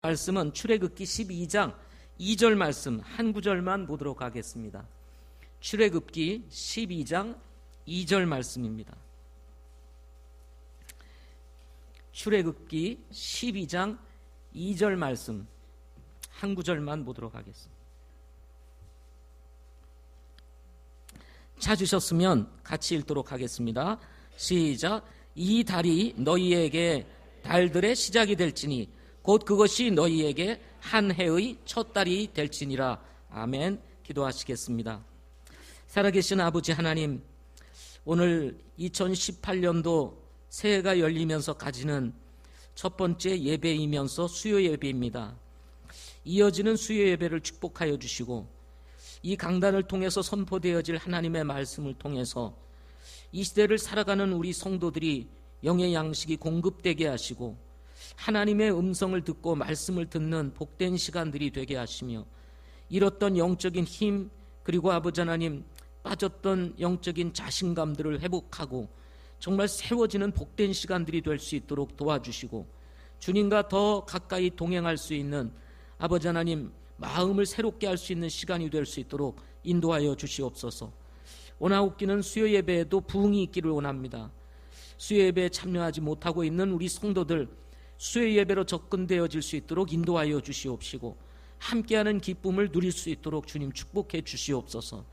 말씀은 출애굽기 12장 2절 말씀 한 구절만 보도록 하겠습니다. 출애굽기 12장 2절 말씀입니다. 출애굽기 12장 2절 말씀 한 구절만 보도록 하겠습니다. 찾으셨으면 같이 읽도록 하겠습니다. 시작. 이 달이 너희에게 달들의 시작이 될지니 곧 그것이 너희에게 한 해의 첫 달이 될지니라. 아멘. 기도하시겠습니다. 살아계신 아버지 하나님, 오늘 2018년도 새해가 열리면서 가지는 첫 번째 예배이면서 수요 예배입니다. 이어지는 수요 예배를 축복하여 주시고 이 강단을 통해서 선포되어질 하나님의 말씀을 통해서 이 시대를 살아가는 우리 성도들이 영의 양식이 공급되게 하시고 하나님의 음성을 듣고 말씀을 듣는 복된 시간들이 되게 하시며 잃었던 영적인 힘, 그리고 아버지 하나님 빠졌던 영적인 자신감들을 회복하고 정말 세워지는 복된 시간들이 될 수 있도록 도와주시고 주님과 더 가까이 동행할 수 있는 아버지 하나님 마음을 새롭게 할 수 있는 시간이 될 수 있도록 인도하여 주시옵소서. 오나웃기는 수요 예배에도 부흥이 있기를 원합니다. 수요 예배에 참여하지 못하고 있는 우리 성도들 수요 예배로 접근되어질 수 있도록 인도하여 주시옵시고 함께하는 기쁨을 누릴 수 있도록 주님 축복해 주시옵소서.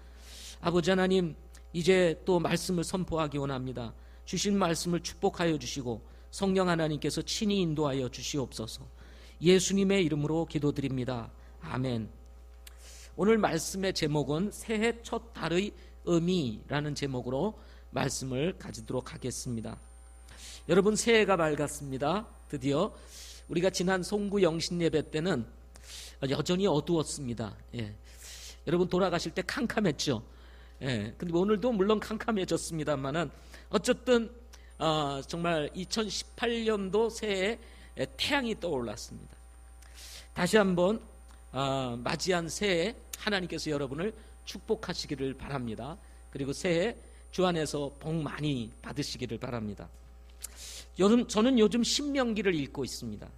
아버지 하나님, 이제 또 말씀을 선포하기 원합니다. 주신 말씀을 축복하여 주시고 성령 하나님께서 친히 인도하여 주시옵소서. 예수님의 이름으로 기도드립니다. 아멘. 오늘 말씀의 제목은 새해 첫 달의 의미라는 제목으로 말씀을 가지도록 하겠습니다. 여러분, 새해가 밝았습니다. 드디어 우리가 지난 송구 영신 예배 때는 여전히 어두웠습니다. 여러분 돌아가실 때 캄캄했죠. 근데 오늘도 물론 캄캄해졌습니다만은 어쨌든 정말 2018년도 새해에 태양이 떠올랐습니다. 다시 한번 맞이한 새해 하나님께서 여러분을 축복하시기를 바랍니다. 그리고 새해 주 안에서 복 많이 받으시기를 바랍니다. 저는 요즘 신명기를 읽고 있습니다.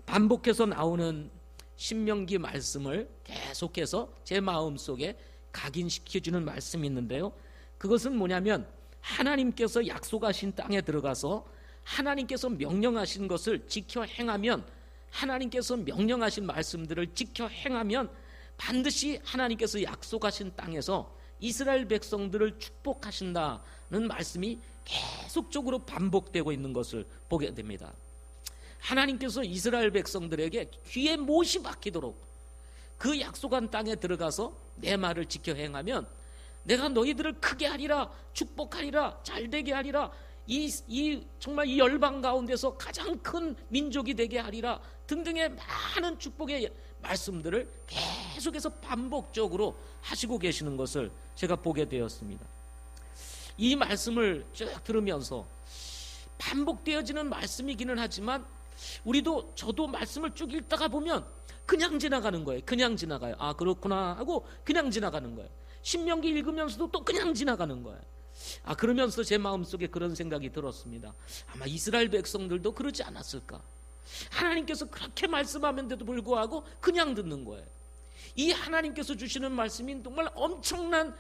반복해서 나오는 신명기 말씀을 계속해서 제 마음속에 각인시켜주는 말씀이 있는데요, 그것은 뭐냐면 하나님께서 약속하신 땅에 들어가서 하나님께서 명령하신 것을 지켜 행하면, 하나님께서 명령하신 말씀들을 지켜 행하면 반드시 하나님께서 약속하신 땅에서 이스라엘 백성들을 축복하신다는 말씀이 계속적으로 반복되고 있는 것을 보게 됩니다. 하나님께서 이스라엘 백성들에게 귀에 못이 박히도록 그 약속한 땅에 들어가서 내 말을 지켜 행하면 내가 너희들을 크게 하리라, 축복하리라, 잘되게 하리라, 정말 이 열방 가운데서 가장 큰 민족이 되게 하리라 등등의 많은 축복의 말씀들을 계속해서 반복적으로 하시고 계시는 것을 제가 보게 되었습니다. 이 말씀을 쭉 들으면서 반복되어지는 말씀이기는 하지만 저도 말씀을 쭉 읽다가 보면 그냥 지나가는 거예요. 그냥 지나가요. 아, 그렇구나 하고 그냥 지나가는 거예요. 신명기 읽으면서도 또 그냥 지나가는 거예요. 그러면서 제 마음속에 그런 생각이 들었습니다. 아마 이스라엘 백성들도 그러지 않았을까? 하나님께서 그렇게 말씀하면서도 불구하고 그냥 듣는 거예요. 이 하나님께서 주시는 말씀이 정말 엄청난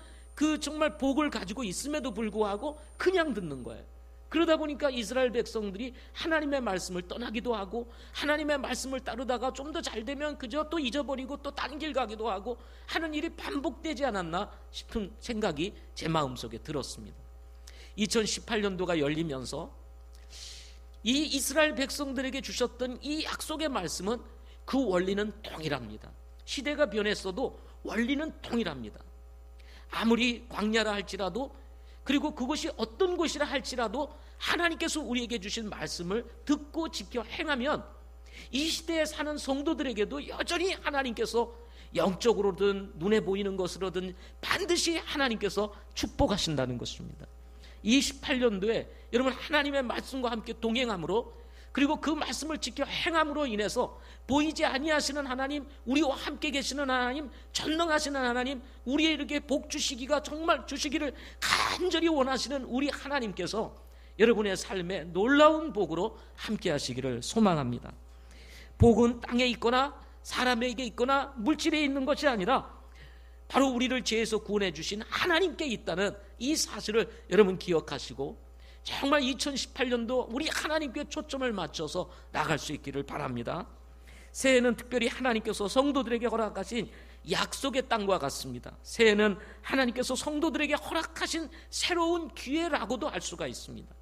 정말 복을 가지고 있음에도 불구하고 그냥 듣는 거예요. 그러다 보니까 이스라엘 백성들이 하나님의 말씀을 떠나기도 하고 하나님의 말씀을 따르다가 좀 더 잘 되면 그저 또 잊어버리고 또 딴 길 가기도 하고 하는 일이 반복되지 않았나 싶은 생각이 제 마음속에 들었습니다. 2018년도가 열리면서 이 이스라엘 백성들에게 주셨던 이 약속의 말씀은 그 원리는 동일합니다. 시대가 변했어도 원리는 동일합니다. 아무리 광야라 할지라도, 그리고 그것이 어떤 곳이라 할지라도 하나님께서 우리에게 주신 말씀을 듣고 지켜 행하면 이 시대에 사는 성도들에게도 여전히 하나님께서 영적으로든 눈에 보이는 것으로든 반드시 하나님께서 축복하신다는 것입니다. 28년도에 여러분 하나님의 말씀과 함께 동행함으로, 그리고 그 말씀을 지켜 행함으로 인해서 보이지 아니하시는 하나님, 우리와 함께 계시는 하나님, 전능하시는 하나님, 우리에게 복 주시기가 정말 주시기를 간절히 원하시는 우리 하나님께서 여러분의 삶에 놀라운 복으로 함께 하시기를 소망합니다. 복은 땅에 있거나 사람에게 있거나 물질에 있는 것이 아니라 바로 우리를 죄에서 구원해 주신 하나님께 있다는 이 사실을 여러분 기억하시고 정말 2018년도 우리 하나님께 초점을 맞춰서 나갈 수 있기를 바랍니다. 새해는 특별히 하나님께서 성도들에게 허락하신 약속의 땅과 같습니다. 새해는 하나님께서 성도들에게 허락하신 새로운 기회라고도 할 수가 있습니다.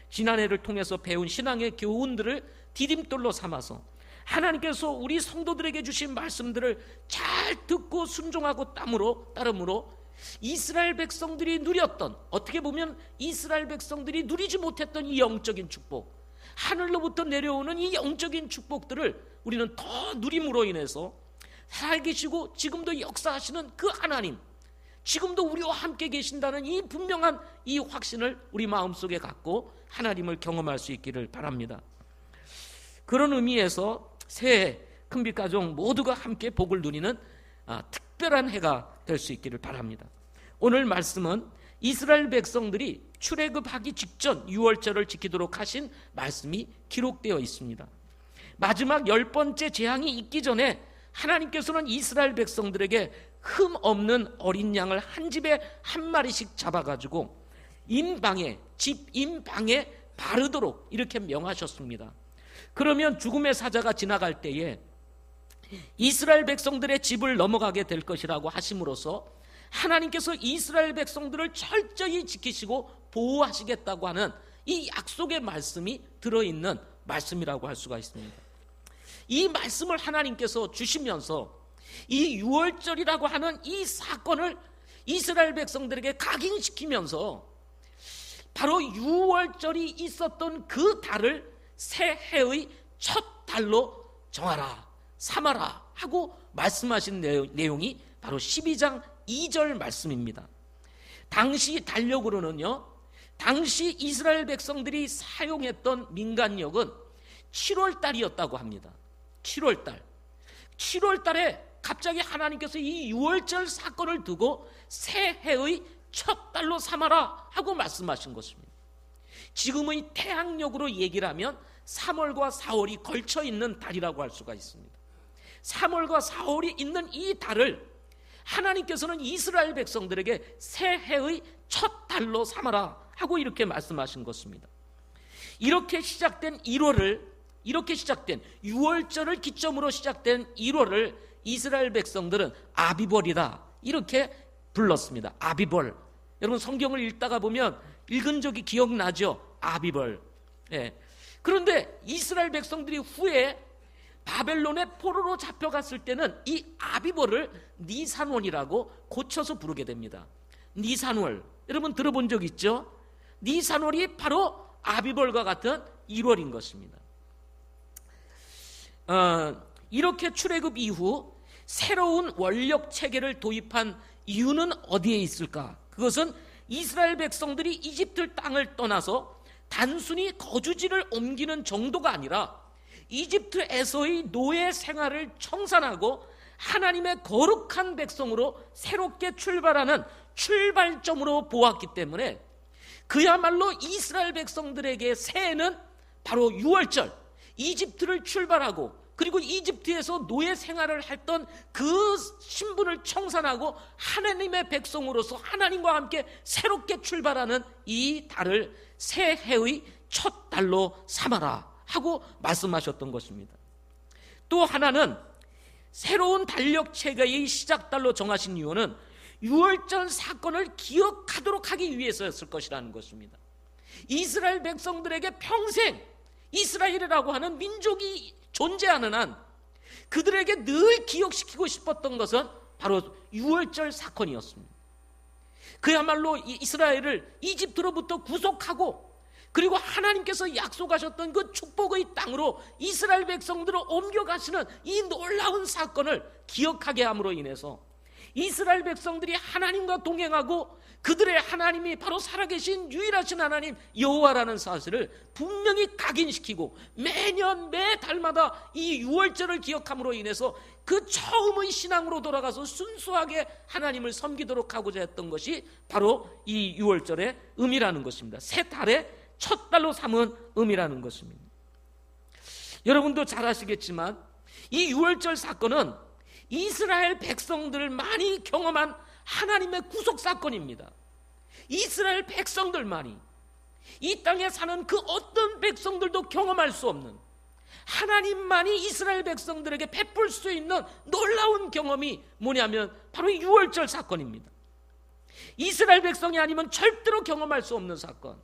지난해를 통해서 배운 신앙의 교훈들을 디딤돌로 삼아서 하나님께서 우리 성도들에게 주신 말씀들을 잘 듣고 순종하고 따름으로 이스라엘 백성들이 누렸던, 어떻게 보면 이스라엘 백성들이 누리지 못했던 이 영적인 축복, 하늘로부터 내려오는 이 영적인 축복들을 우리는 더 누림으로 인해서 살아계시고 지금도 역사하시는 그 하나님, 지금도 우리와 함께 계신다는 이 분명한 이 확신을 우리 마음속에 갖고 하나님을 경험할 수 있기를 바랍니다. 그런 의미에서 새해 큰빛가족 모두가 함께 복을 누리는 특별한 해가 될 수 있기를 바랍니다. 오늘 말씀은 이스라엘 백성들이 출애굽하기 직전 유월절을 지키도록 하신 말씀이 기록되어 있습니다. 마지막 10번째 재앙이 있기 전에 하나님께서는 이스라엘 백성들에게 흠 없는 어린 양을 한 집에 한 마리씩 잡아가지고 집 임방에 바르도록 이렇게 명하셨습니다. 그러면 죽음의 사자가 지나갈 때에 이스라엘 백성들의 집을 넘어가게 될 것이라고 하심으로써 하나님께서 이스라엘 백성들을 철저히 지키시고 보호하시겠다고 하는 이 약속의 말씀이 들어있는 말씀이라고 할 수가 있습니다. 이 말씀을 하나님께서 주시면서 이 유월절이라고 하는 이 사건을 이스라엘 백성들에게 각인시키면서 바로 유월절이 있었던 그 달을 새해의 첫 달로 정하라, 삼아라 하고 말씀하신 내용이 바로 12장 2절 말씀입니다. 당시 달력으로는요, 당시 이스라엘 백성들이 사용했던 민간력은 7월 달이었다고 합니다. 7월 달에 갑자기 하나님께서 이 유월절 사건을 두고 새해의 첫 달로 삼아라 하고 말씀하신 것입니다. 지금의 태양력으로 얘기를 하면 3월과 4월이 걸쳐 있는 달이라고 할 수가 있습니다. 3월과 4월이 있는 이 달을 하나님께서는 이스라엘 백성들에게 새해의 첫 달로 삼아라 하고 이렇게 말씀하신 것입니다. 이렇게 시작된 6월절을 기점으로 시작된 1월을 이스라엘 백성들은 아비벌이다 이렇게 불렀습니다. 아비벌. 여러분 성경을 읽다가 보면 읽은 적이 기억나죠? 아비벌. 예. 그런데 이스라엘 백성들이 후에 바벨론의 포로로 잡혀갔을 때는 이 아비벌을 니산월이라고 고쳐서 부르게 됩니다. 니산월. 여러분 들어본 적 있죠? 니산월이 바로 아비벌과 같은 1월인 것입니다. 이렇게 출애굽 이후 새로운 원력 체계를 도입한 이유는 어디에 있을까? 그것은 이스라엘 백성들이 이집트 땅을 떠나서 단순히 거주지를 옮기는 정도가 아니라 이집트에서의 노예 생활을 청산하고 하나님의 거룩한 백성으로 새롭게 출발하는 출발점으로 보았기 때문에 그야말로 이스라엘 백성들에게 새해는 바로 유월절, 이집트를 출발하고 그리고 이집트에서 노예 생활을 했던 그 신분을 청산하고 하나님의 백성으로서 하나님과 함께 새롭게 출발하는 이 달을 새해의 첫 달로 삼아라 하고 말씀하셨던 것입니다. 또 하나는 새로운 달력 체계의 시작달로 정하신 이유는 유월절 사건을 기억하도록 하기 위해서였을 것이라는 것입니다. 이스라엘 백성들에게 평생 이스라엘이라고 하는 민족이 존재하는 한 그들에게 늘 기억시키고 싶었던 것은 바로 유월절 사건이었습니다. 그야말로 이스라엘을 이집트로부터 구속하고 그리고 하나님께서 약속하셨던 그 축복의 땅으로 이스라엘 백성들을 옮겨가시는 이 놀라운 사건을 기억하게 함으로 인해서 이스라엘 백성들이 하나님과 동행하고 그들의 하나님이 바로 살아계신 유일하신 하나님 여호와라는 사실을 분명히 각인시키고 매년 매 달마다 이 유월절을 기억함으로 인해서 그 처음의 신앙으로 돌아가서 순수하게 하나님을 섬기도록 하고자 했던 것이 바로 이 유월절의 의미라는 것입니다. 새 달의 첫 달로 삼은 의미라는 것입니다. 여러분도 잘 아시겠지만 이 유월절 사건은 이스라엘 백성들을 많이 경험한 하나님의 구속 사건입니다. 이스라엘 백성들만이, 이 땅에 사는 그 어떤 백성들도 경험할 수 없는, 하나님만이 이스라엘 백성들에게 베풀 수 있는 놀라운 경험이 뭐냐면 바로 이 유월절 사건입니다. 이스라엘 백성이 아니면 절대로 경험할 수 없는 사건.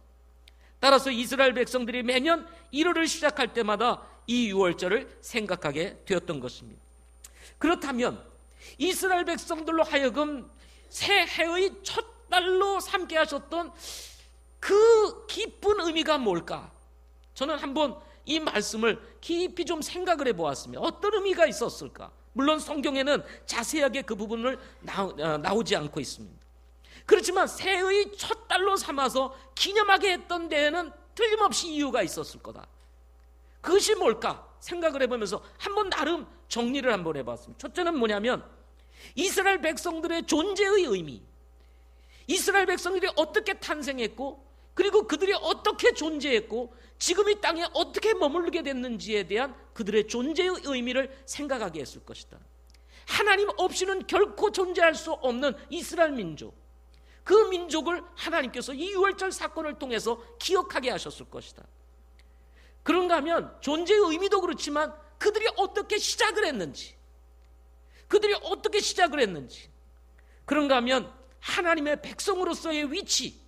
따라서 이스라엘 백성들이 매년 1월을 시작할 때마다 이 유월절을 생각하게 되었던 것입니다. 그렇다면 이스라엘 백성들로 하여금 새해의 첫 달로 삼게 하셨던 그 깊은 의미가 뭘까? 저는 한번 이 말씀을 깊이 좀 생각을 해보았습니다. 어떤 의미가 있었을까? 물론 성경에는 자세하게 그 부분을 나오지 않고 있습니다. 그렇지만 새해의 첫 달로 삼아서 기념하게 했던 데에는 틀림없이 이유가 있었을 거다. 그것이 뭘까? 생각을 해보면서 한번 나름 정리를 한번 해봤습니다. 첫째는 뭐냐면 이스라엘 백성들의 존재의 의미, 이스라엘 백성들이 어떻게 탄생했고 그리고 그들이 어떻게 존재했고 지금 이 땅에 어떻게 머무르게 됐는지에 대한 그들의 존재의 의미를 생각하게 했을 것이다. 하나님 없이는 결코 존재할 수 없는 이스라엘 민족, 그 민족을 하나님께서 이 유월절 사건을 통해서 기억하게 하셨을 것이다. 그런가 하면 존재의 의미도 그렇지만 그들이 어떻게 시작을 했는지, 그런가 하면 하나님의 백성으로서의 위치,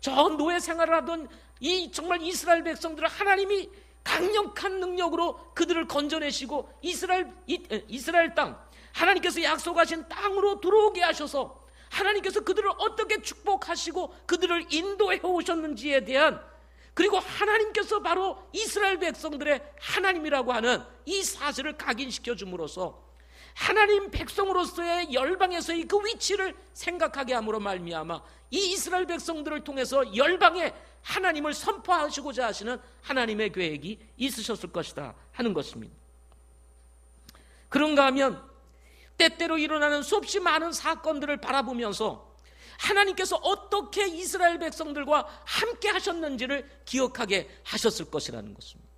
저 노예 생활을 하던 이 정말 이스라엘 백성들을 하나님이 강력한 능력으로 그들을 건져내시고 이스라엘 땅, 하나님께서 약속하신 땅으로 들어오게 하셔서 하나님께서 그들을 어떻게 축복하시고 그들을 인도해 오셨는지에 대한, 그리고 하나님께서 바로 이스라엘 백성들의 하나님이라고 하는 이 사실을 각인시켜 줌으로써 하나님 백성으로서의 열방에서의 그 위치를 생각하게 함으로 말미암아 이 이스라엘 백성들을 통해서 열방에 하나님을 선포하시고자 하시는 하나님의 계획이 있으셨을 것이다 하는 것입니다. 그런가 하면 때때로 일어나는 수없이 많은 사건들을 바라보면서 하나님께서 어떻게 이스라엘 백성들과 함께 하셨는지를 기억하게 하셨을 것이라는 것입니다.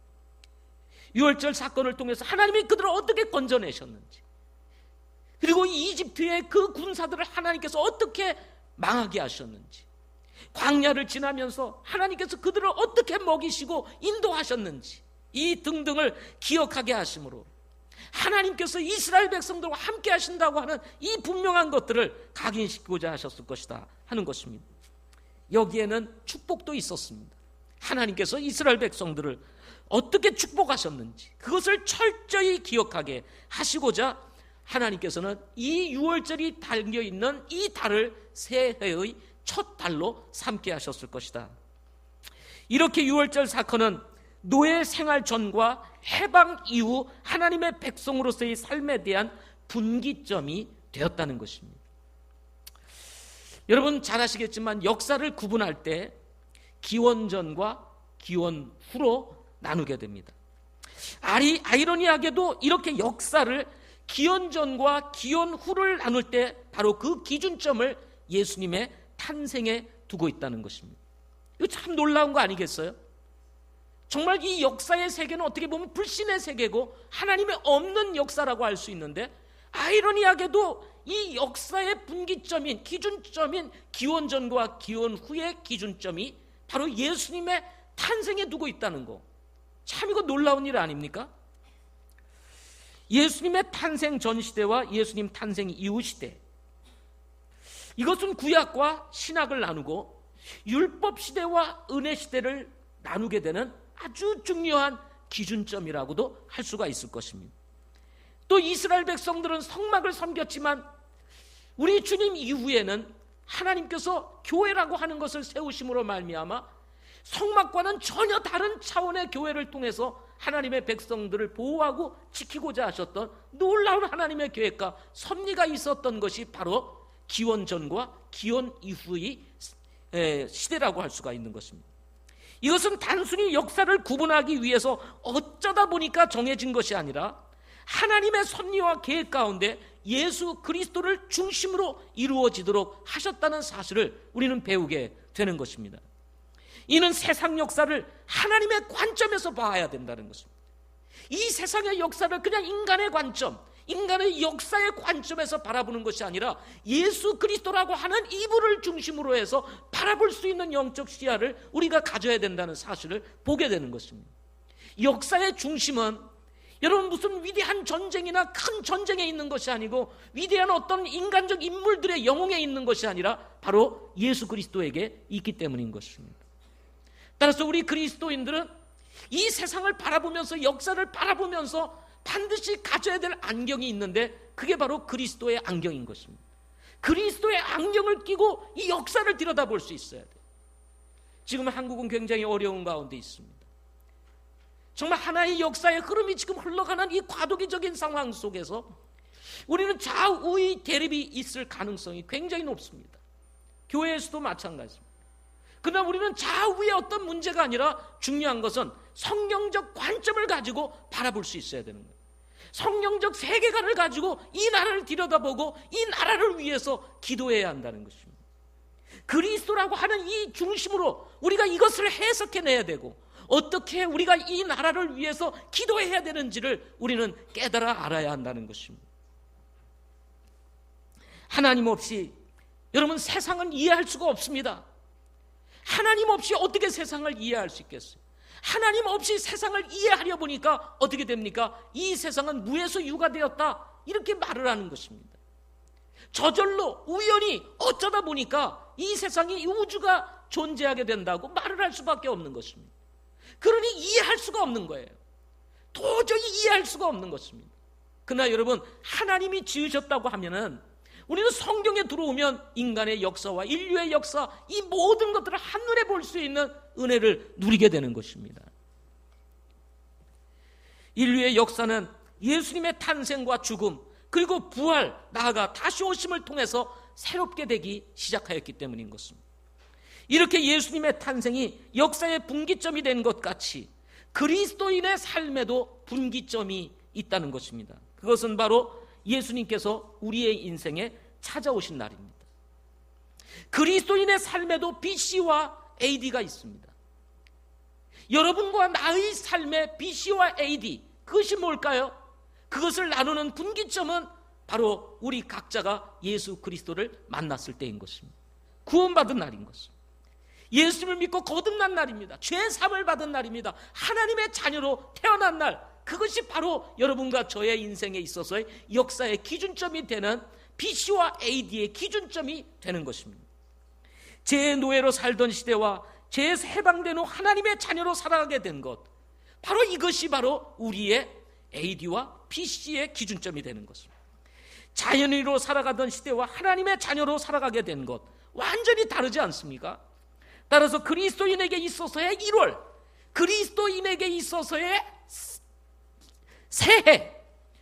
유월절 사건을 통해서 하나님이 그들을 어떻게 건져내셨는지, 그리고 이집트의 그 군사들을 하나님께서 어떻게 망하게 하셨는지, 광야를 지나면서 하나님께서 그들을 어떻게 먹이시고 인도하셨는지, 이 등등을 기억하게 하심으로 하나님께서 이스라엘 백성들과 함께 하신다고 하는 이 분명한 것들을 각인시키고자 하셨을 것이다 하는 것입니다. 여기에는 축복도 있었습니다. 하나님께서 이스라엘 백성들을 어떻게 축복하셨는지 그것을 철저히 기억하게 하시고자 하나님께서는 이 유월절이 달려있는 이 달을 새해의 첫 달로 삼게 하셨을 것이다. 이렇게 유월절 사건은 노예 생활 전과 해방 이후 하나님의 백성으로서의 삶에 대한 분기점이 되었다는 것입니다. 여러분 잘 아시겠지만 역사를 구분할 때 기원 전과 기원 후로 나누게 됩니다. 아이러니하게도 이렇게 역사를 기원 전과 기원 후를 나눌 때 바로 그 기준점을 예수님의 탄생에 두고 있다는 것입니다. 이거 참 놀라운 거 아니겠어요? 정말 이 역사의 세계는 어떻게 보면 불신의 세계고 하나님의 없는 역사라고 할 수 있는데, 아이러니하게도 이 역사의 분기점인 기준점인 기원 전과 기원 후의 기준점이 바로 예수님의 탄생에 두고 있다는 거, 참 이거 놀라운 일 아닙니까? 예수님의 탄생 전 시대와 예수님 탄생 이후 시대, 이것은 구약과 신약을 나누고 율법 시대와 은혜 시대를 나누게 되는 아주 중요한 기준점이라고도 할 수가 있을 것입니다. 또 이스라엘 백성들은 성막을 섬겼지만 우리 주님 이후에는 하나님께서 교회라고 하는 것을 세우심으로 말미암아 성막과는 전혀 다른 차원의 교회를 통해서 하나님의 백성들을 보호하고 지키고자 하셨던 놀라운 하나님의 계획과 섭리가 있었던 것이 바로 기원 전과 기원 이후의 시대라고 할 수가 있는 것입니다. 이것은 단순히 역사를 구분하기 위해서 어쩌다 보니까 정해진 것이 아니라 하나님의 섭리와 계획 가운데 예수 그리스도를 중심으로 이루어지도록 하셨다는 사실을 우리는 배우게 되는 것입니다. 이는 세상 역사를 하나님의 관점에서 봐야 된다는 것입니다. 이 세상의 역사를 그냥 인간의 관점, 인간의 역사의 관점에서 바라보는 것이 아니라 예수 그리스도라고 하는 이분을 중심으로 해서 바라볼 수 있는 영적 시야를 우리가 가져야 된다는 사실을 보게 되는 것입니다. 역사의 중심은 여러분 무슨 위대한 전쟁이나 큰 전쟁에 있는 것이 아니고 위대한 어떤 인간적 인물들의 영웅에 있는 것이 아니라 바로 예수 그리스도에게 있기 때문인 것입니다. 따라서 우리 그리스도인들은 이 세상을 바라보면서 역사를 바라보면서 반드시 가져야 될 안경이 있는데 그게 바로 그리스도의 안경인 것입니다. 그리스도의 안경을 끼고 이 역사를 들여다볼 수 있어야 돼요. 지금 한국은 굉장히 어려운 가운데 있습니다. 정말 하나의 역사의 흐름이 지금 흘러가는 이 과도기적인 상황 속에서 우리는 좌우의 대립이 있을 가능성이 굉장히 높습니다. 교회에서도 마찬가지입니다. 그러나 우리는 좌우의 어떤 문제가 아니라 중요한 것은 성경적 관점을 가지고 바라볼 수 있어야 되는 거예요. 성경적 세계관을 가지고 이 나라를 들여다보고 이 나라를 위해서 기도해야 한다는 것입니다. 그리스도라고 하는 이 중심으로 우리가 이것을 해석해내야 되고 어떻게 우리가 이 나라를 위해서 기도해야 되는지를 우리는 깨달아 알아야 한다는 것입니다. 하나님 없이 여러분 세상은 이해할 수가 없습니다. 하나님 없이 어떻게 세상을 이해할 수 있겠어요? 하나님 없이 세상을 이해하려 보니까 어떻게 됩니까? 이 세상은 무에서 유가 되었다 이렇게 말을 하는 것입니다. 저절로 우연히 어쩌다 보니까 이 세상이 우주가 존재하게 된다고 말을 할 수밖에 없는 것입니다. 그러니 이해할 수가 없는 거예요. 도저히 이해할 수가 없는 것입니다. 그러나 여러분 하나님이 지으셨다고 하면은 우리는 성경에 들어오면 인간의 역사와 인류의 역사 이 모든 것들을 한눈에 볼 수 있는 은혜를 누리게 되는 것입니다. 인류의 역사는 예수님의 탄생과 죽음 그리고 부활 나아가 다시 오심을 통해서 새롭게 되기 시작하였기 때문인 것입니다. 이렇게 예수님의 탄생이 역사의 분기점이 된 것 같이 그리스도인의 삶에도 분기점이 있다는 것입니다. 그것은 바로 예수님께서 우리의 인생에 찾아오신 날입니다. 그리스도인의 삶에도 BC와 AD가 있습니다. 여러분과 나의 삶의 BC와 AD 그것이 뭘까요? 그것을 나누는 분기점은 바로 우리 각자가 예수 그리스도를 만났을 때인 것입니다. 구원받은 날인 것입니다. 예수님을 믿고 거듭난 날입니다. 죄 사함을 받은 날입니다. 하나님의 자녀로 태어난 날 그것이 바로 여러분과 저의 인생에 있어서의 역사의 기준점이 되는 BC와 AD의 기준점이 되는 것입니다. 죄의 노예로 살던 시대와 죄에서 해방된 후 하나님의 자녀로 살아가게 된 것 바로 이것이 바로 우리의 AD와 BC의 기준점이 되는 것입니다. 자연인으로 살아가던 시대와 하나님의 자녀로 살아가게 된 것 완전히 다르지 않습니까? 따라서 그리스도인에게 있어서의 1월 그리스도인에게 있어서의 새해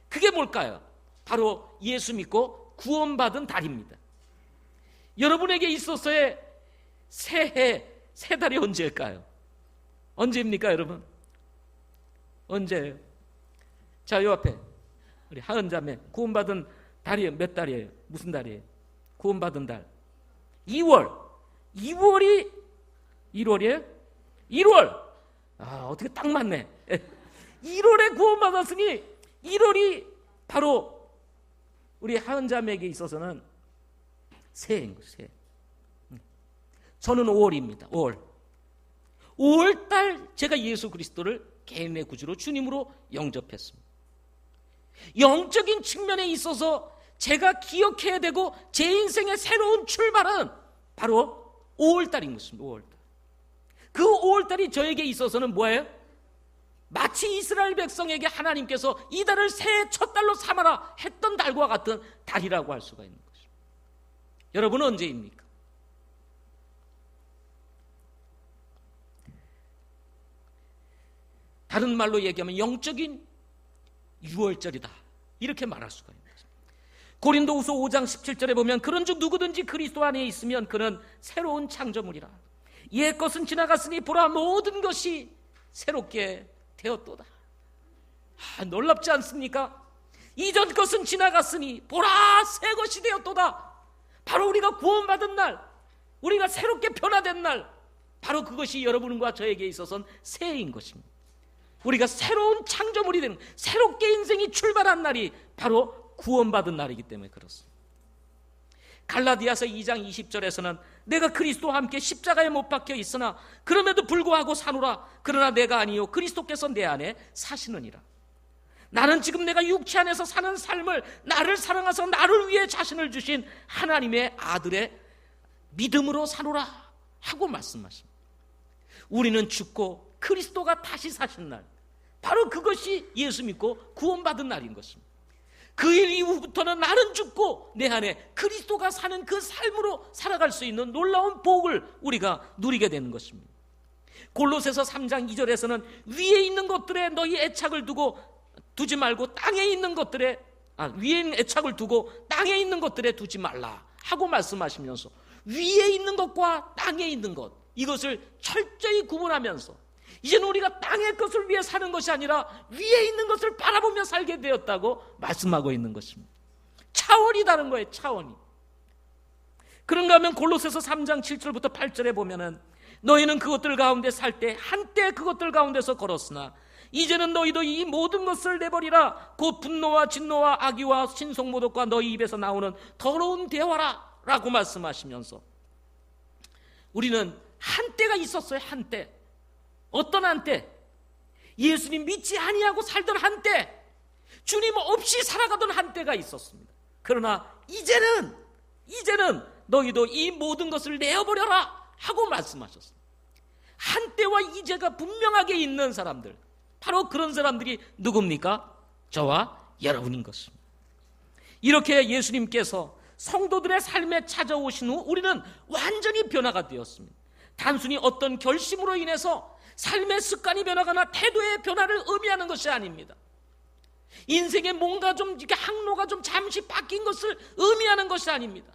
그게 뭘까요? 바로 예수 믿고 구원받은 달입니다. 여러분에게 있어서의 새해 새 달이 언제일까요? 언제입니까 여러분? 언제예요? 자, 요 앞에 우리 하은자매 구원받은 달이 몇 달이에요? 무슨 달이에요? 구원받은 달 2월 2월이 1월이에요? 1월 어떻게 딱 맞네 1월에 구원받았으니 1월이 바로 우리 하은자매에게 있어서는 새해인 거예요. 새해. 저는 5월입니다. 5월달 제가 예수 그리스도를 개인의 구주로 주님으로 영접했습니다. 영적인 측면에 있어서 제가 기억해야 되고 제 인생의 새로운 출발은 바로 5월달인 것입니다. 5월달. 그 5월달이 저에게 있어서는 뭐예요? 마치 이스라엘 백성에게 하나님께서 이 달을 새해 첫 달로 삼아라 했던 달과 같은 달이라고 할 수가 있는 것입니다. 여러분은 언제입니까? 다른 말로 얘기하면 영적인 6월절이다 이렇게 말할 수가 있는 것입니다. 고린도후서 5장 17절에 보면 그런즉 누구든지 그리스도 안에 있으면 그는 새로운 창조물이라 옛 것은 지나갔으니 보라 모든 것이 새롭게 되었도다. 놀랍지 않습니까? 이전 것은 지나갔으니 보라 새 것이 되었도다. 바로 우리가 구원받은 날 우리가 새롭게 변화된 날 바로 그것이 여러분과 저에게 있어서는 새해인 것입니다. 우리가 새로운 창조물이 되는, 새롭게 인생이 출발한 날이 바로 구원받은 날이기 때문에 그렇습니다. 갈라디아서 2장 20절에서는 내가 그리스도와 함께 십자가에 못 박혀 있으나 그럼에도 불구하고 사노라. 그러나 내가 아니요 그리스도께서 내 안에 사시느니라. 나는 지금 내가 육체 안에서 사는 삶을 나를 사랑하사 나를 위해 자신을 주신 하나님의 아들의 믿음으로 사노라 하고 말씀하십니다. 우리는 죽고 그리스도가 다시 사신 날, 바로 그것이 예수 믿고 구원받은 날인 것입니다. 그 일 이후부터는 나는 죽고 내 안에 그리스도가 사는 그 삶으로 살아갈 수 있는 놀라운 복을 우리가 누리게 되는 것입니다. 골로새서 3장 2절에서는 위에 있는 것들에 너희 애착을 두지 말고 땅에 있는 것들에 위에 있는 애착을 두고 땅에 있는 것들에 두지 말라 하고 말씀하시면서 위에 있는 것과 땅에 있는 것, 이것을 철저히 구분하면서 이제는 우리가 땅의 것을 위해 사는 것이 아니라 위에 있는 것을 바라보며 살게 되었다고 말씀하고 있는 것입니다. 차원이 다른 거예요. 차원이. 그런가 하면 골로새서 3장 7절부터 8절에 보면은 너희는 그것들 가운데 살 때 한때 그것들 가운데서 걸었으나 이제는 너희도 이 모든 것을 내버리라. 곧 분노와 진노와 악의와 신성모독과 너희 입에서 나오는 더러운 대화라 라고 말씀하시면서 우리는 한때가 있었어요. 한때. 어떤 한때? 예수님 믿지 아니하고 살던 한때, 주님 없이 살아가던 한때가 있었습니다. 그러나 이제는 너희도 이 모든 것을 내어버려라 하고 말씀하셨습니다. 한때와 이제가 분명하게 있는 사람들, 바로 그런 사람들이 누굽니까? 저와 여러분인 것입니다. 이렇게 예수님께서 성도들의 삶에 찾아오신 후 우리는 완전히 변화가 되었습니다. 단순히 어떤 결심으로 인해서 삶의 습관이 변화거나 태도의 변화를 의미하는 것이 아닙니다. 인생에 뭔가 좀 이렇게 항로가 좀 잠시 바뀐 것을 의미하는 것이 아닙니다.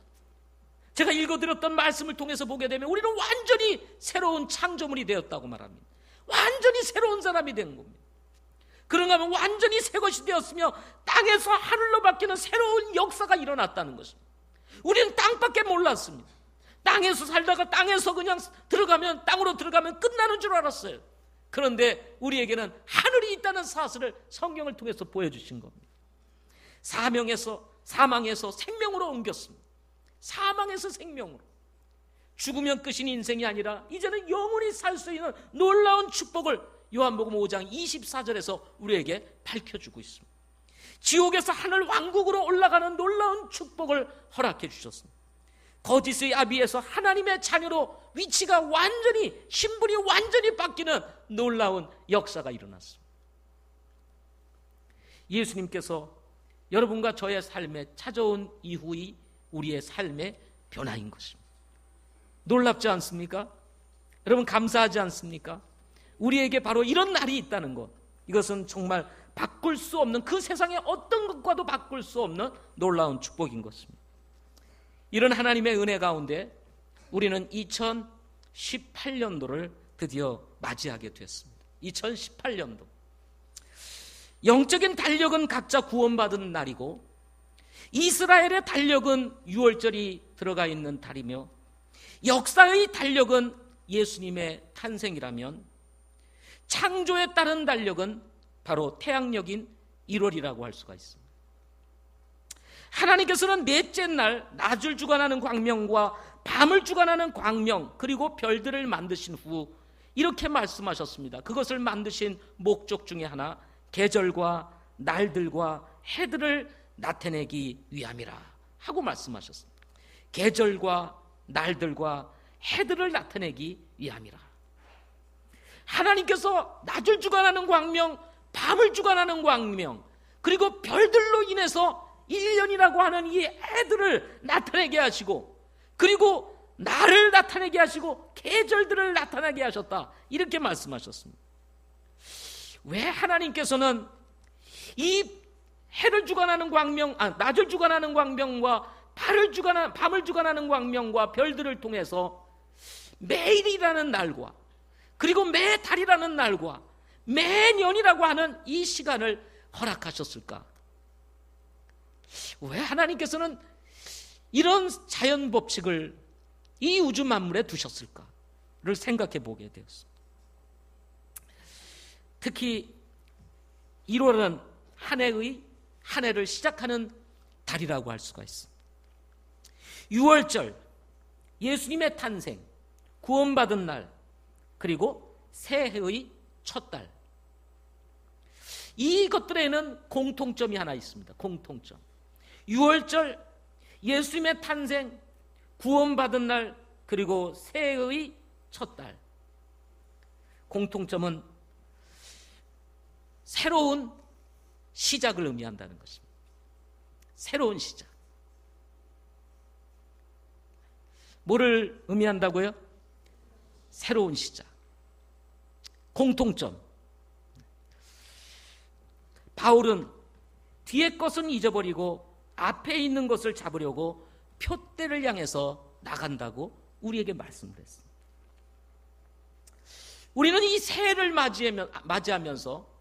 제가 읽어드렸던 말씀을 통해서 보게 되면 우리는 완전히 새로운 창조물이 되었다고 말합니다. 완전히 새로운 사람이 된 겁니다. 그런가 하면 완전히 새 것이 되었으며 땅에서 하늘로 바뀌는 새로운 역사가 일어났다는 것입니다. 우리는 땅밖에 몰랐습니다. 땅에서 살다가 땅에서 그냥 땅으로 들어가면 끝나는 줄 알았어요. 그런데 우리에게는 하늘이 있다는 사실을 성경을 통해서 보여주신 겁니다. 사망에서 생명으로 옮겼습니다. 사망에서 생명으로. 죽으면 끝인 인생이 아니라 이제는 영원히 살 수 있는 놀라운 축복을 요한복음 5장 24절에서 우리에게 밝혀주고 있습니다. 지옥에서 하늘 왕국으로 올라가는 놀라운 축복을 허락해 주셨습니다. 거짓의 아비에서 하나님의 자녀로 위치가 완전히, 신분이 완전히 바뀌는 놀라운 역사가 일어났습니다. 예수님께서 여러분과 저의 삶에 찾아온 이후의 우리의 삶의 변화인 것입니다. 놀랍지 않습니까? 여러분 감사하지 않습니까? 우리에게 바로 이런 날이 있다는 것, 이것은 정말 바꿀 수 없는, 그 세상의 어떤 것과도 바꿀 수 없는 놀라운 축복인 것입니다. 이런 하나님의 은혜 가운데 우리는 2018년도를 드디어 맞이하게 됐습니다. 2018년도. 영적인 달력은 각자 구원받은 날이고 이스라엘의 달력은 6월절이 들어가 있는 달이며 역사의 달력은 예수님의 탄생이라면 창조에 따른 달력은 바로 태양력인 1월이라고 할 수가 있습니다. 하나님께서는 넷째 날 낮을 주관하는 광명과 밤을 주관하는 광명 그리고 별들을 만드신 후 이렇게 말씀하셨습니다. 그것을 만드신 목적 중에 하나, 계절과 날들과 해들을 나타내기 위함이라 하고 말씀하셨습니다. 계절과 날들과 해들을 나타내기 위함이라. 하나님께서 낮을 주관하는 광명, 밤을 주관하는 광명, 그리고 별들로 인해서 1년이라고 하는 이 해들을 나타내게 하시고, 그리고 날을 나타내게 하시고 계절들을 나타나게 하셨다, 이렇게 말씀하셨습니다. 왜 하나님께서는 이 해를 주관하는 광명, 낮을 주관하는 광명과 밤을 주관하는 광명과 별들을 통해서 매일이라는 날과 그리고 매달이라는 날과 매년이라고 하는 이 시간을 허락하셨을까? 왜 하나님께서는 이런 자연 법칙을 이 우주 만물에 두셨을까? 생각해 보게 되었습니다. 특히 1월은 한 해를 시작하는 달이라고 할 수가 있습니다. 6월절, 예수님의 탄생, 구원받은 날, 그리고 새해의 첫 달. 이것들에는 공통점이 하나 있습니다. 공통점. 6월절, 예수님의 탄생, 구원받은 날, 그리고 새해의 첫 달. 공통점은 새로운 시작을 의미한다는 것입니다. 새로운 시작. 뭐를 의미한다고요? 새로운 시작. 공통점. 바울은 뒤에 것은 잊어버리고 앞에 있는 것을 잡으려고 표대를 향해서 나간다고 우리에게 말씀을 했습니다. 우리는 이 새해를 맞이하면서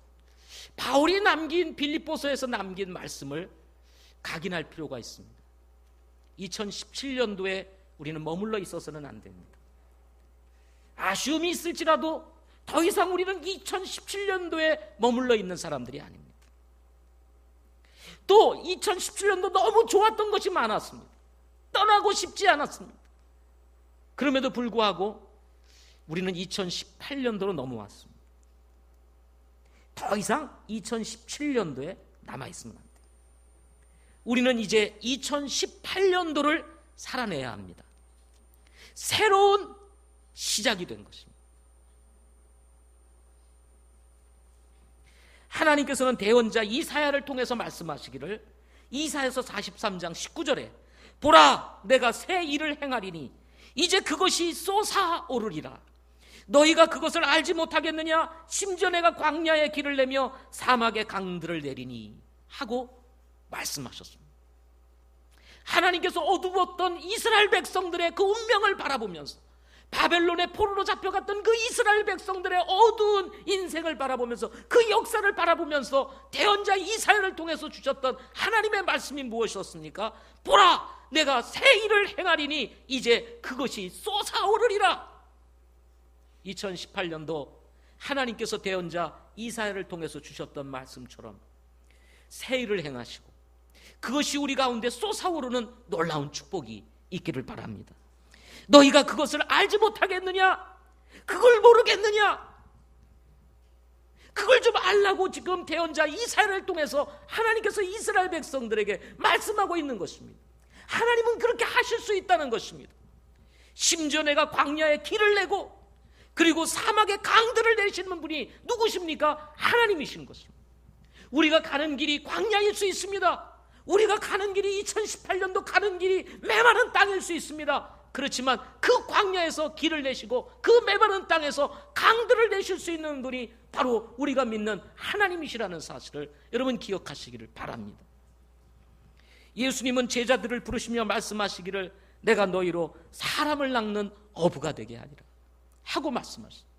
바울이 남긴 빌립보서에서 남긴 말씀을 각인할 필요가 있습니다. 2017년도에 우리는 머물러 있어서는 안 됩니다. 아쉬움이 있을지라도 더 이상 우리는 2017년도에 머물러 있는 사람들이 아닙니다. 또 2017년도 너무 좋았던 것이 많았습니다. 떠나고 싶지 않았습니다. 그럼에도 불구하고 우리는 2018년도로 넘어왔습니다. 더 이상 2017년도에 남아있으면 안 돼요. 우리는 이제 2018년도를 살아내야 합니다. 새로운 시작이 된 것입니다. 하나님께서는 대언자 이사야를 통해서 말씀하시기를 이사야서 43장 19절에 보라 내가 새 일을 행하리니 이제 그것이 솟아오르리라. 너희가 그것을 알지 못하겠느냐? 심지어 내가 광야에 길을 내며 사막에 강들을 내리니 하고 말씀하셨습니다. 하나님께서 어두웠던 이스라엘 백성들의 그 운명을 바라보면서 바벨론의 포로로 잡혀갔던 그 이스라엘 백성들의 어두운 인생을 바라보면서 그 역사를 바라보면서 대언자 이사야를 통해서 주셨던 하나님의 말씀이 무엇이었습니까? 보라 내가 새 일을 행하리니 이제 그것이 솟아오르리라. 2018년도 하나님께서 대언자 이사야를 통해서 주셨던 말씀처럼 새 일을 행하시고 그것이 우리 가운데 솟아오르는 놀라운 축복이 있기를 바랍니다. 너희가 그것을 알지 못하겠느냐? 그걸 모르겠느냐? 그걸 좀 알라고 지금 대언자 이사야를 통해서 하나님께서 이스라엘 백성들에게 말씀하고 있는 것입니다. 하나님은 그렇게 하실 수 있다는 것입니다. 심지어 내가 광야에 길을 내고 그리고 사막에 강들을 내시는 분이 누구십니까? 하나님이신 것입니다. 우리가 가는 길이 광야일 수 있습니다. 우리가 가는 길이 2018년도 가는 길이 메마른 땅일 수 있습니다. 그렇지만 그 광야에서 길을 내시고 그 메마른 땅에서 강들을 내실 수 있는 분이 바로 우리가 믿는 하나님이시라는 사실을 여러분 기억하시기를 바랍니다. 예수님은 제자들을 부르시며 말씀하시기를 내가 너희로 사람을 낚는 어부가 되게 하리라 하고 말씀하셨습니다.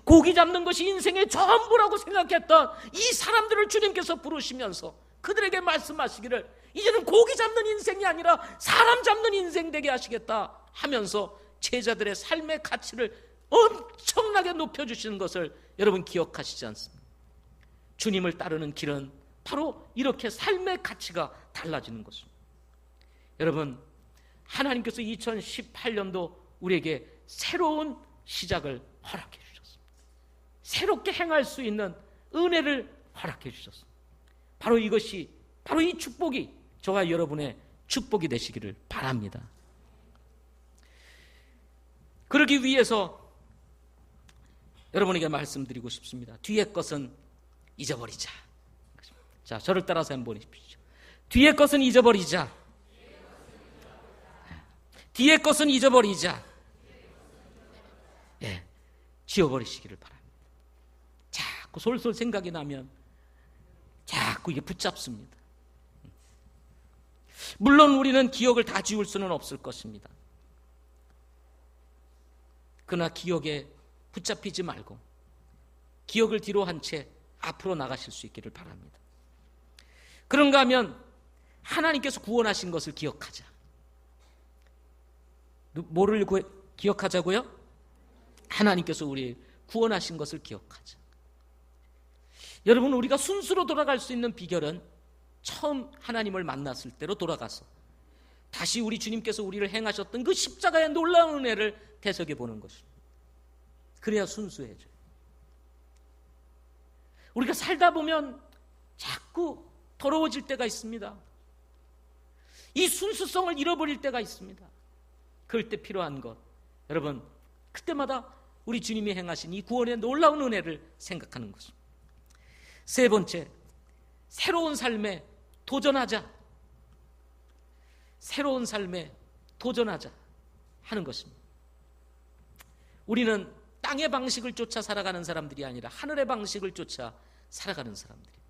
고기 잡는 것이 인생의 전부라고 생각했던 이 사람들을 주님께서 부르시면서 그들에게 말씀하시기를 이제는 고기 잡는 인생이 아니라 사람 잡는 인생 되게 하시겠다 하면서 제자들의 삶의 가치를 엄청나게 높여주시는 것을 여러분 기억하시지 않습니까? 주님을 따르는 길은 바로 이렇게 삶의 가치가 달라지는 것입니다. 여러분 하나님께서 2018년도 우리에게 새로운 시작을 허락해 주셨습니다. 새롭게 행할 수 있는 은혜를 허락해 주셨습니다. 바로 이것이 바로 이 축복이 저와 여러분의 축복이 되시기를 바랍니다. 그러기 위해서 여러분에게 말씀드리고 싶습니다. 뒤의 것은 잊어버리자. 자, 저를 따라서 한번 보십시오. 뒤의 것은 잊어버리자. 뒤의 것은 잊어버리자. 예, 지워버리시기를 바랍니다. 자꾸 솔솔 생각이 나면 자꾸 이게 붙잡습니다. 물론 우리는 기억을 다 지울 수는 없을 것입니다. 그러나 기억에 붙잡히지 말고 기억을 뒤로 한 채 앞으로 나가실 수 있기를 바랍니다. 그런가 하면 하나님께서 구원하신 것을 기억하자. 뭐를 기억하자고요? 하나님께서 우리 구원하신 것을 기억하자. 여러분, 우리가 순수로 돌아갈 수 있는 비결은 처음 하나님을 만났을 때로 돌아가서 다시 우리 주님께서 우리를 행하셨던 그 십자가의 놀라운 은혜를 되새겨 보는 것입니다. 그래야 순수해져요. 우리가 살다 보면 자꾸 더러워질 때가 있습니다. 이 순수성을 잃어버릴 때가 있습니다. 그럴 때 필요한 것, 여러분, 그때마다 우리 주님이 행하신 이 구원의 놀라운 은혜를 생각하는 것입니다. 세 번째, 새로운 삶에 도전하자. 새로운 삶에 도전하자 하는 것입니다. 우리는 땅의 방식을 쫓아 살아가는 사람들이 아니라 하늘의 방식을 쫓아 살아가는 사람들입니다.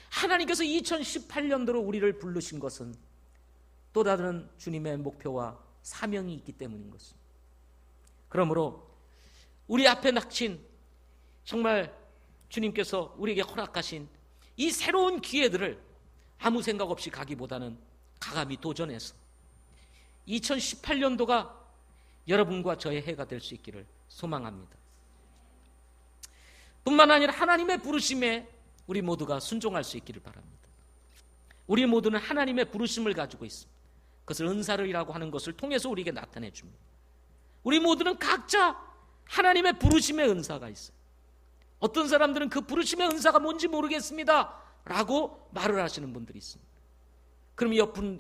하나님께서 2018년도로 우리를 부르신 것은 또 다른 주님의 목표와 사명이 있기 때문인 것입니다. 그러므로 우리 앞에 닥친 정말 주님께서 우리에게 허락하신 이 새로운 기회들을 아무 생각 없이 가기보다는 과감히 도전해서 2018년도가 여러분과 저의 해가 될 수 있기를 소망합니다. 뿐만 아니라 하나님의 부르심에 우리 모두가 순종할 수 있기를 바랍니다. 우리 모두는 하나님의 부르심을 가지고 있습니다. 그것을 은사를이라고 하는 것을 통해서 우리에게 나타내 줍니다. 우리 모두는 각자 하나님의 부르심의 은사가 있어요. 어떤 사람들은 그 부르심의 은사가 뭔지 모르겠습니다 라고 말을 하시는 분들이 있습니다. 그럼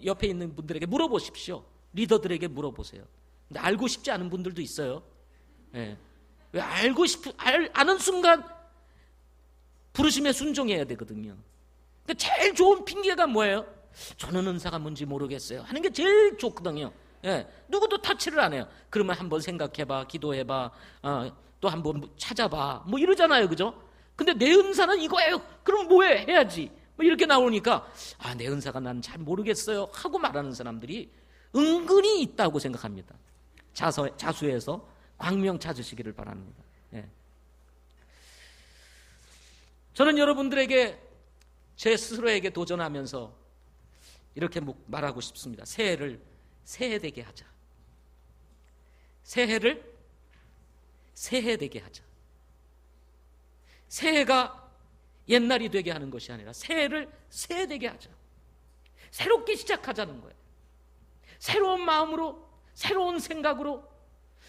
옆에 있는 분들에게 물어보십시오. 리더들에게 물어보세요. 근데 알고 싶지 않은 분들도 있어요. 예. 왜 아는 순간 부르심에 순종해야 되거든요. 근데 제일 좋은 핑계가 뭐예요? 저는 은사가 뭔지 모르겠어요 하는 게 제일 좋거든요. 예. 누구도 터치를 안 해요. 그러면 한번 생각해봐, 기도해봐, 또 한번 찾아봐, 뭐 이러잖아요, 그죠? 근데 내 은사는 이거예요. 그럼 뭐해? 해야지. 뭐 이렇게 나오니까 내 은사가 나는 잘 모르겠어요 하고 말하는 사람들이 은근히 있다고 생각합니다. 자수해서 광명 찾으시기를 바랍니다. 예. 저는 여러분들에게 제 스스로에게 도전하면서 이렇게 말하고 싶습니다. 새해를 새해되게 하자. 새해를 새해되게 하자. 새해가 옛날이 되게 하는 것이 아니라 새해를 새해되게 하자. 새롭게 시작하자는 거예요. 새로운 마음으로, 새로운 생각으로,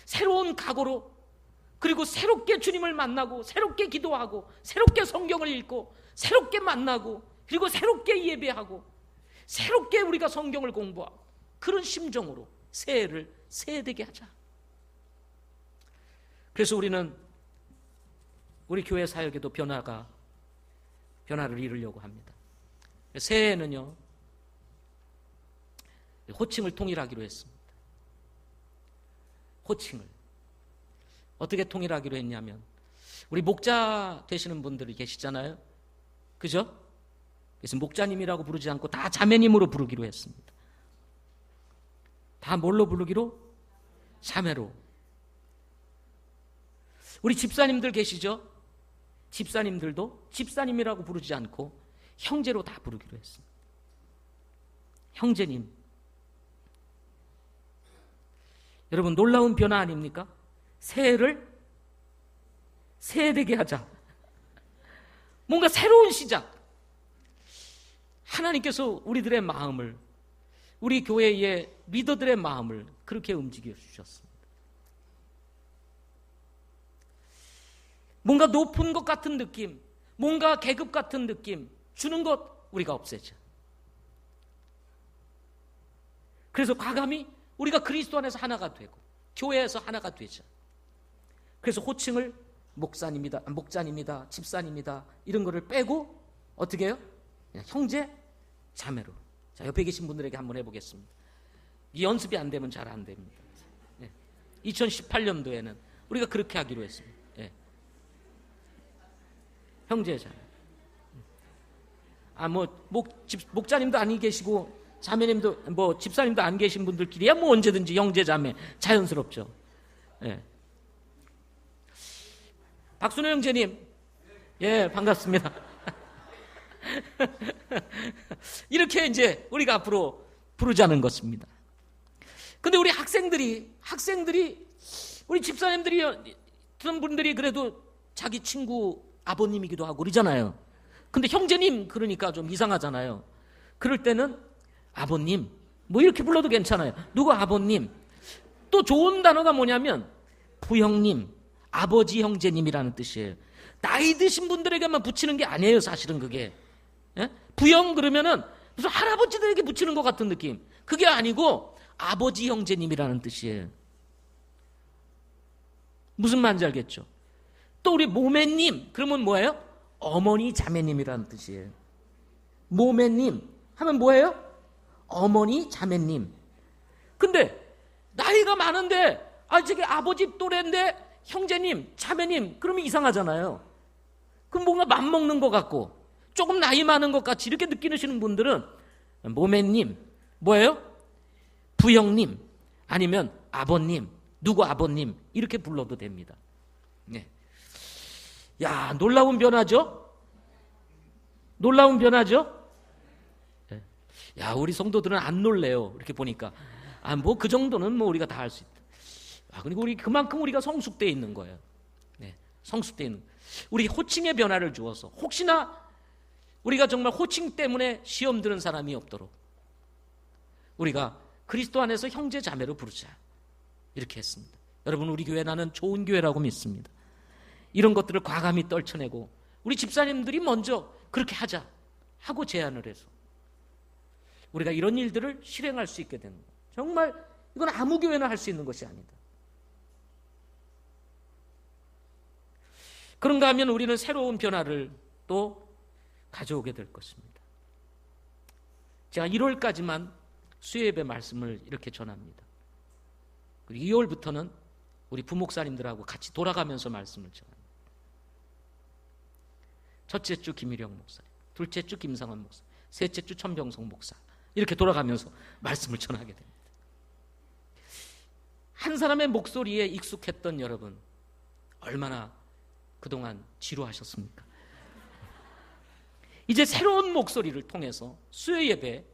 새로운 각오로, 그리고 새롭게 주님을 만나고, 새롭게 기도하고, 새롭게 성경을 읽고, 새롭게 만나고, 그리고 새롭게 예배하고, 새롭게 우리가 성경을 공부하고, 그런 심정으로 새해를 새해되게 하자. 그래서 우리는 우리 교회 사역에도 변화를 이루려고 합니다. 새해에는요, 호칭을 통일하기로 했습니다. 호칭을 어떻게 통일하기로 했냐면, 우리 목자 되시는 분들이 계시잖아요, 그죠? 그래서 목자님이라고 부르지 않고 다 자매님으로 부르기로 했습니다. 다 뭘로 부르기로? 자매로. 우리 집사님들 계시죠? 집사님들도 집사님이라고 부르지 않고 형제로 다 부르기로 했습니다. 형제님. 여러분, 놀라운 변화 아닙니까? 새해를 새해되게 하자. 뭔가 새로운 시작. 하나님께서 우리들의 마음을, 우리 교회의 리더들의 마음을 그렇게 움직여 주셨습니다. 뭔가 높은 것 같은 느낌, 뭔가 계급 같은 느낌 주는 것 우리가 없애자. 그래서 과감히 우리가 그리스도 안에서 하나가 되고 교회에서 하나가 되자. 그래서 호칭을 목자님이다, 집사님이다 이런 거를 빼고 어떻게 해요? 그냥 형제, 자매로. 자, 옆에 계신 분들에게 한번 해보겠습니다. 이 연습이 안 되면 잘 안 됩니다. 2018년도에는 우리가 그렇게 하기로 했습니다. 형제, 자매. 목자님도 안 계시고 자매님도 집사님도 안 계신 분들끼리야 언제든지 형제, 자매 자연스럽죠. 예. 박순호 형제님, 예, 반갑습니다. 이렇게 이제 우리가 앞으로 부르자는 것입니다. 근데 우리 학생들이 우리 집사님들이 어떤 분들이 그래도 자기 친구 아버님이기도 하고 그러잖아요. 근데 형제님 그러니까 좀 이상하잖아요. 그럴 때는 아버님 뭐 이렇게 불러도 괜찮아요. 누구 아버님. 또 좋은 단어가 뭐냐면 부형님, 아버지 형제님이라는 뜻이에요. 나이 드신 분들에게만 붙이는 게 아니에요. 사실은 그게. 예? 부형 그러면은 무슨 할아버지들에게 붙이는 것 같은 느낌. 그게 아니고 아버지 형제님이라는 뜻이에요. 무슨 말인지 알겠죠? 또 우리 모매님 그러면 뭐예요? 어머니 자매님이라는 뜻이에요. 모매님 하면 뭐예요? 어머니 자매님. 근데 나이가 많은데 저게 아버지 또래인데 형제님 자매님 그러면 이상하잖아요. 그럼 뭔가 맘먹는 것 같고 조금 나이 많은 것 같이 이렇게 느끼시는 분들은 모매님 뭐예요? 부형님 아니면 아버님 누구 아버님 이렇게 불러도 됩니다. 네. 야, 놀라운 변화죠? 놀라운 변화죠? 네. 야, 우리 성도들은 안 놀래요. 이렇게 보니까 뭐 그 정도는 뭐 우리가 다 할 수 있다. 그리고 우리 그만큼 우리가 성숙되어 있는 거예요. 네, 성숙되어 있는. 우리 호칭의 변화를 주어서 혹시나 우리가 정말 호칭 때문에 시험 드는 사람이 없도록 우리가 그리스도 안에서 형제 자매로 부르자 이렇게 했습니다. 여러분 우리 교회 나는 좋은 교회라고 믿습니다. 이런 것들을 과감히 떨쳐내고 우리 집사님들이 먼저 그렇게 하자 하고 제안을 해서 우리가 이런 일들을 실행할 수 있게 되는 거예요. 정말 이건 아무 교회나 할 수 있는 것이 아니다. 그런가 하면 우리는 새로운 변화를 또 가져오게 될 것입니다. 제가 1월까지만 수요예배 말씀을 이렇게 전합니다. 그리고 2월부터는 우리 부목사님들하고 같이 돌아가면서 말씀을 전합니다. 첫째 주 김일영 목사님, 둘째 주 김상원 목사, 셋째 주 천병성 목사 이렇게 돌아가면서 말씀을 전하게 됩니다. 한 사람의 목소리에 익숙했던 여러분 얼마나 그동안 지루하셨습니까? 이제 새로운 목소리를 통해서 수요예배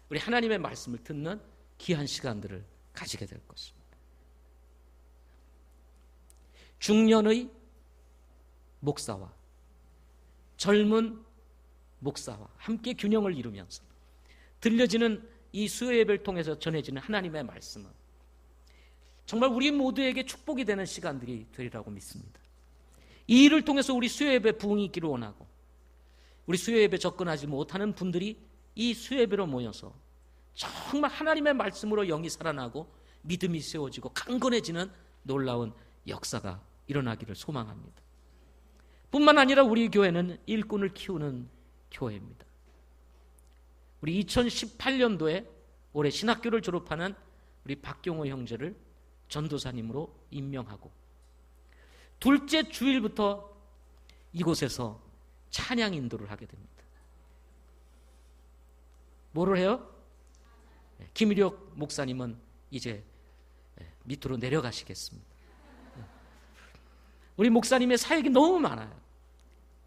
우리 하나님의 말씀을 듣는 귀한 시간들을 가지게 될 것입니다. 중년의 목사와 젊은 목사와 함께 균형을 이루면서 들려지는 이 수요예배를 통해서 전해지는 하나님의 말씀은 정말 우리 모두에게 축복이 되는 시간들이 되리라고 믿습니다. 이 일을 통해서 우리 수요예배 부흥이 있기를 원하고 우리 수요예배 접근하지 못하는 분들이 이 수요예배로 모여서 정말 하나님의 말씀으로 영이 살아나고 믿음이 세워지고 강건해지는 놀라운 역사가 일어나기를 소망합니다. 뿐만 아니라 우리 교회는 일꾼을 키우는 교회입니다. 우리 2018년도에 올해 신학교를 졸업하는 우리 박경호 형제를 전도사님으로 임명하고 둘째 주일부터 이곳에서 찬양 인도를 하게 됩니다. 뭐를 해요? 김일혁 목사님은 이제 밑으로 내려가시겠습니다. 우리 목사님의 사역이 너무 많아요.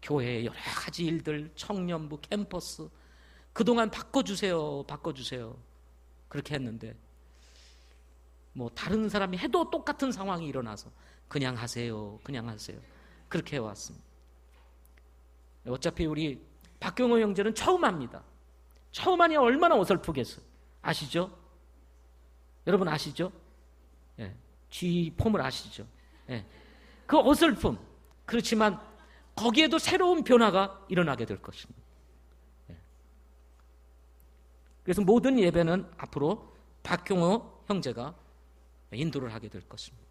교회의 여러 가지 일들, 청년부, 캠퍼스 그동안 바꿔주세요 그렇게 했는데 뭐 다른 사람이 해도 똑같은 상황이 일어나서 그냥 하세요 그렇게 해왔습니다. 어차피 우리 박경호 형제는 처음 합니다. 처음 하니 얼마나 어설프겠어요. 아시죠? 여러분 아시죠? 예, G폼을 아시죠? 예, 그 어설픔 그렇지만 거기에도 새로운 변화가 일어나게 될 것입니다. 예. 그래서 모든 예배는 앞으로 박경호 형제가 인도를 하게 될 것입니다.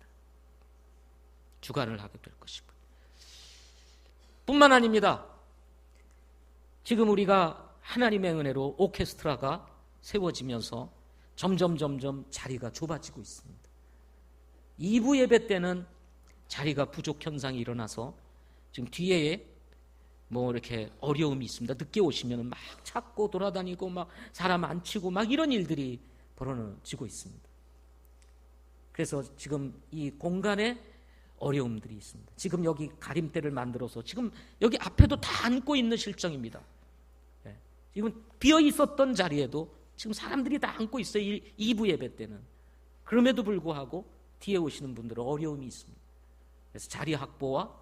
주관을 하게 될 것입니다. 뿐만 아닙니다. 지금 우리가 하나님의 은혜로 오케스트라가 세워지면서 점점 자리가 좁아지고 있습니다. 2부 예배 때는 자리가 부족 현상이 일어나서 지금 뒤에 뭐 이렇게 어려움이 있습니다. 늦게 오시면 막 찾고 돌아다니고 막 사람 안 치고 막 이런 일들이 벌어지고 있습니다. 그래서 지금 이 공간에 어려움들이 있습니다. 지금 여기 가림대를 만들어서 지금 여기 앞에도 다 앉고 있는 실정입니다. 지금 비어 있었던 자리에도 지금 사람들이 다 앉고 있어요. 2부 예배 때는. 그럼에도 불구하고 뒤에 오시는 분들은 어려움이 있습니다. 그래서 자리 확보와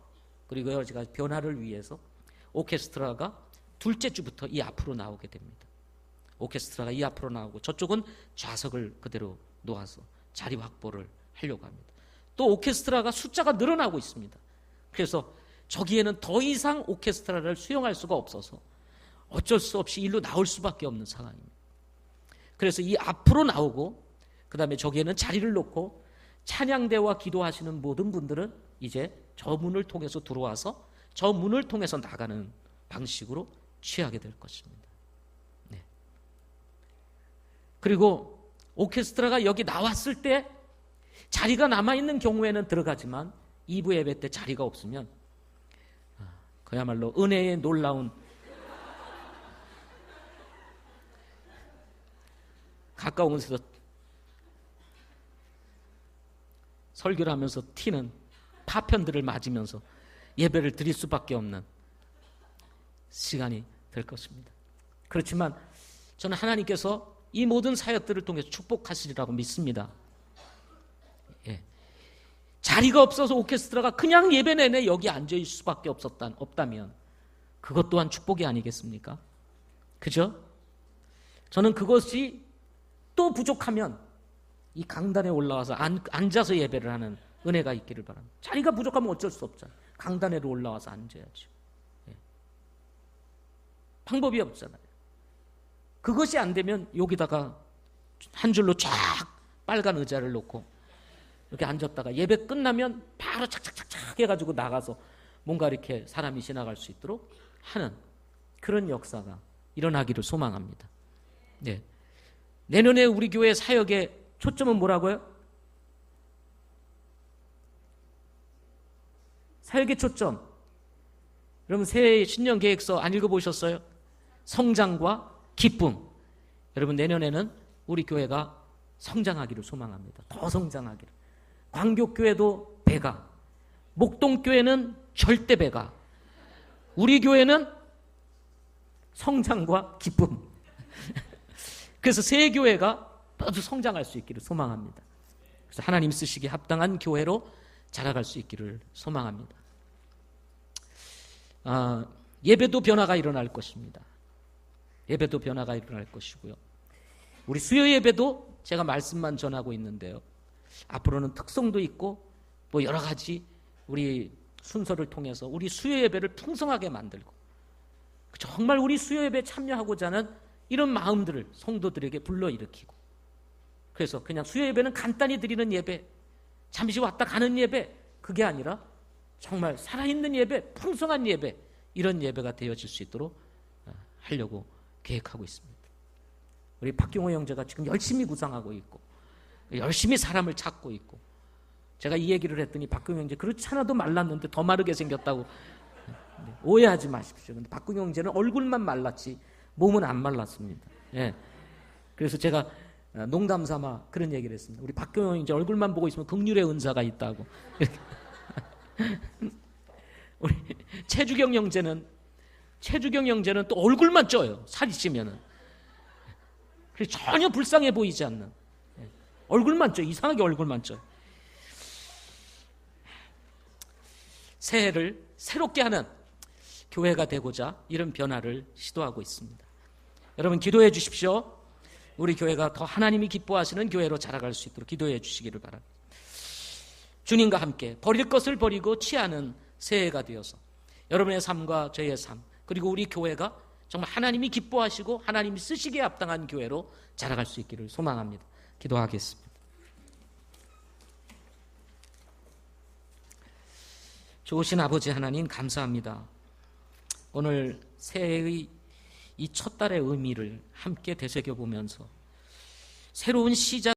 그리고 여러 가지 변화를 위해서 오케스트라가 둘째 주부터 이 앞으로 나오게 됩니다. 오케스트라가 이 앞으로 나오고 저쪽은 좌석을 그대로 놓아서 자리 확보를 하려고 합니다. 또 오케스트라가 숫자가 늘어나고 있습니다. 그래서 저기에는 더 이상 오케스트라를 수용할 수가 없어서 어쩔 수 없이 일로 나올 수밖에 없는 상황입니다. 그래서 이 앞으로 나오고 그 다음에 저기에는 자리를 놓고 찬양대와 기도하시는 모든 분들은 이제 저 문을 통해서 들어와서 저 문을 통해서 나가는 방식으로 취하게 될 것입니다. 네. 그리고 오케스트라가 여기 나왔을 때 자리가 남아있는 경우에는 들어가지만 2부 예배 때 자리가 없으면 그야말로 은혜의 놀라운 가까운 곳에서 설교를 하면서 튀는 파편들을 맞으면서 예배를 드릴 수밖에 없는 시간이 될 것입니다. 그렇지만 저는 하나님께서 이 모든 사역들을 통해서 축복하시리라고 믿습니다. 예. 자리가 없어서 오케스트라가 그냥 예배 내내 여기 앉아있을 수밖에 없다면 그것 또한 축복이 아니겠습니까? 그죠? 저는 그것이 또 부족하면 이 강단에 올라와서 앉아서 예배를 하는 은혜가 있기를 바랍니다. 자리가 부족하면 어쩔 수 없잖아요. 강단에로 올라와서 앉아야죠. 예. 방법이 없잖아요. 그것이 안 되면 여기다가 한 줄로 쫙 빨간 의자를 놓고 이렇게 앉았다가 예배 끝나면 바로 착착착착 해가지고 나가서 뭔가 이렇게 사람이 지나갈 수 있도록 하는 그런 역사가 일어나기를 소망합니다. 네. 내년에 우리 교회 사역의 초점은 뭐라고요? 사역의 초점. 여러분 새해 신년 계획서 안 읽어보셨어요? 성장과 기쁨. 여러분 내년에는 우리 교회가 성장하기를 소망합니다. 더 성장하기를. 광교교회도 배가, 목동교회는 절대 배가, 우리 교회는 성장과 기쁨. 그래서 새 교회가 모두 성장할 수 있기를 소망합니다. 그래서 하나님 쓰시기에 합당한 교회로 자라갈 수 있기를 소망합니다. 예배도 변화가 일어날 것입니다. 예배도 변화가 일어날 것이고요. 우리 수요 예배도 제가 말씀만 전하고 있는데요. 앞으로는 특성도 있고 뭐 여러 가지 우리 순서를 통해서 우리 수요 예배를 풍성하게 만들고 정말 우리 수요 예배에 참여하고자 하는 이런 마음들을 성도들에게 불러일으키고 그래서 그냥 수요 예배는 간단히 드리는 예배, 잠시 왔다 가는 예배, 그게 아니라 정말 살아있는 예배, 풍성한 예배, 이런 예배가 되어질 수 있도록 하려고 계획하고 있습니다. 우리 박경호 형제가 지금 열심히 구상하고 있고 열심히 사람을 찾고 있고 제가 이 얘기를 했더니 박경호 형제 그렇지 않아도 말랐는데 더 마르게 생겼다고 오해하지 마십시오. 근데 박경호 형제는 얼굴만 말랐지 몸은 안 말랐습니다. 예. 그래서 제가 농담 삼아 그런 얘기를 했습니다. 우리 박경호 형제 얼굴만 보고 있으면 긍휼의 은사가 있다고. 우리 최주경 형제는 또 얼굴만 쪄요. 살이 찌면은. 그래서 전혀 불쌍해 보이지 않는. 얼굴만 쪄. 이상하게 얼굴만 쪄. 새해를 새롭게 하는 교회가 되고자 이런 변화를 시도하고 있습니다. 여러분 기도해 주십시오. 우리 교회가 더 하나님이 기뻐하시는 교회로 자라갈 수 있도록 기도해 주시기를 바랍니다. 주님과 함께 버릴 것을 버리고 취하는 새해가 되어서 여러분의 삶과 저의 삶 그리고 우리 교회가 정말 하나님이 기뻐하시고 하나님이 쓰시기에 합당한 교회로 자라갈 수 있기를 소망합니다. 기도하겠습니다. 좋으신 아버지 하나님 감사합니다. 오늘 새해의 이 첫 달의 의미를 함께 되새겨보면서 새로운 시작